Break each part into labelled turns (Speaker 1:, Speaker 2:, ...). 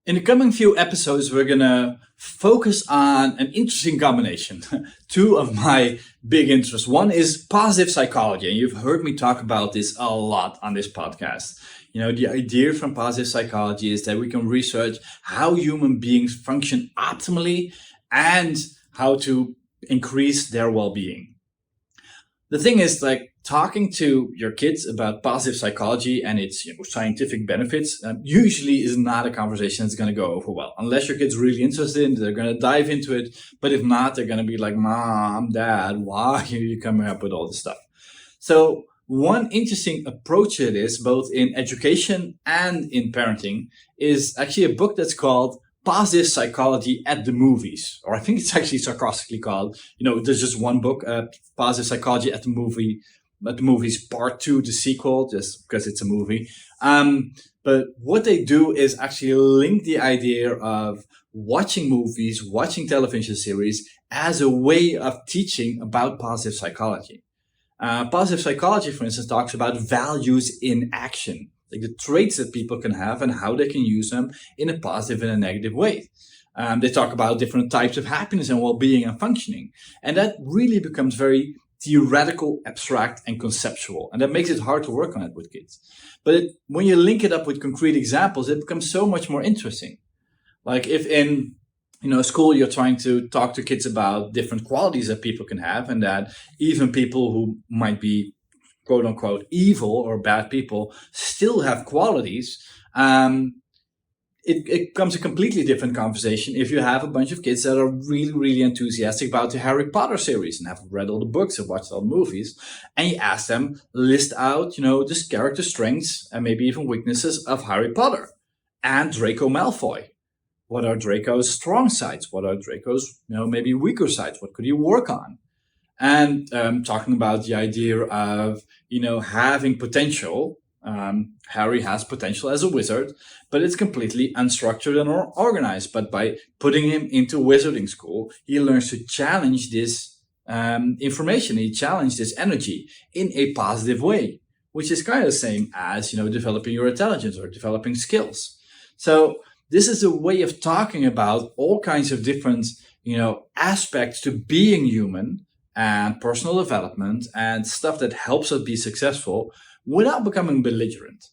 Speaker 1: In the coming few episodes, we're going to focus on an interesting combination. Two of my big interests. One is positive psychology, and you've heard me talk about this a lot on this podcast. You know, the idea from positive psychology is that we can research how human beings function optimally and how to increase their well-being. The thing is, like, talking to your kids about positive psychology and its scientific benefits usually is not a conversation that's going to go over well. Unless your kid's really interested in it, they're going to dive into it. But if not, they're going to be like, Mom, Dad, why are you coming up with all this stuff? So one interesting approach to this, both in education and in parenting, is actually a book that's called Positive Psychology at the Movies. Or I think it's actually sarcastically called, there's just one book, Positive Psychology at the Movies Part 2, the sequel, just because it's a movie. But what they do is actually link the idea of watching movies, watching television series as a way of teaching about positive psychology. Positive psychology, for instance, talks about values in action, like the traits that people can have and how they can use them in a positive and a negative way. They talk about different types of happiness and well-being and functioning. And that really becomes very theoretical, abstract, and conceptual. And that makes it hard to work on it with kids. But when you link it up with concrete examples, it becomes so much more interesting. Like if in school you're trying to talk to kids about different qualities that people can have, and that even people who might be quote unquote evil or bad people still have qualities, it becomes a completely different conversation if you have a bunch of kids that are really, really enthusiastic about the Harry Potter series and have read all the books and watched all the movies, and you ask them, list out, the character strengths and maybe even weaknesses of Harry Potter and Draco Malfoy. What are Draco's strong sides? What are Draco's, maybe weaker sides? What could he work on? And talking about the idea of, having potential. Harry has potential as a wizard, but it's completely unstructured and organized. But by putting him into wizarding school, he learns to challenge this information. He challenges this energy in a positive way, which is kind of the same as, developing your intelligence or developing skills. So this is a way of talking about all kinds of different, aspects to being human and personal development and stuff that helps us be successful without becoming belligerent.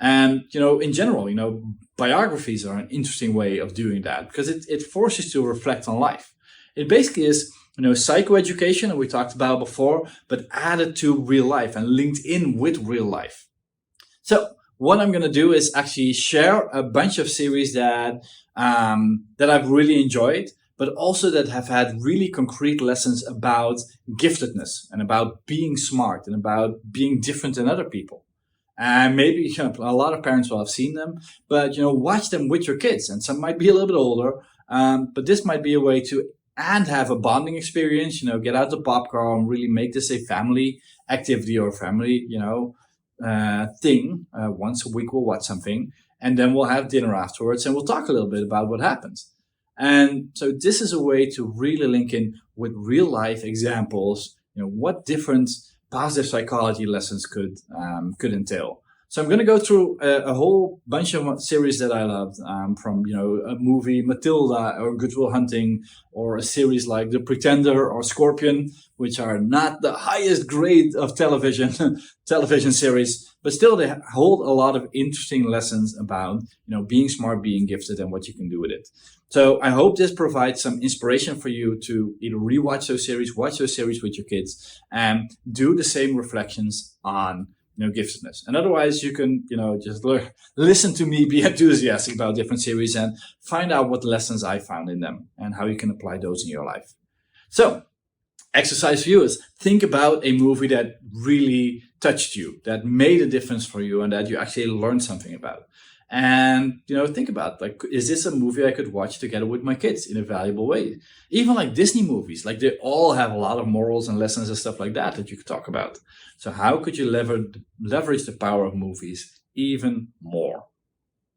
Speaker 1: And, in general, biographies are an interesting way of doing that because it forces you to reflect on life. It basically is, psychoeducation that we talked about before, but added to real life and linked in with real life. So what I'm going to do is actually share a bunch of series that I've really enjoyed, but also that have had really concrete lessons about giftedness and about being smart and about being different than other people. And maybe a lot of parents will have seen them, but watch them with your kids. And some might be a little bit older, but this might be a way to have a bonding experience. Get out the popcorn and really make this a family activity or family thing. Once a week we'll watch something, and then we'll have dinner afterwards, and we'll talk a little bit about what happens. And so this is a way to really link in with real life examples, what different positive psychology lessons could entail. So I'm going to go through a whole bunch of series that I loved, from, a movie Matilda or Good Will Hunting, or a series like The Pretender or Scorpion, which are not the highest grade of television series, but still they hold a lot of interesting lessons about, being smart, being gifted, and what you can do with it. So I hope this provides some inspiration for you to either rewatch those series, watch those series with your kids, and do the same reflections on giftedness. And otherwise, you can, just listen to me be enthusiastic about different series and find out what lessons I found in them and how you can apply those in your life. So, exercise for you is think about a movie that really touched you, that made a difference for you, and that you actually learned something about. And, think about, is this a movie I could watch together with my kids in a valuable way? Even like Disney movies, they all have a lot of morals and lessons and stuff like that you could talk about. So how could you leverage the power of movies even more?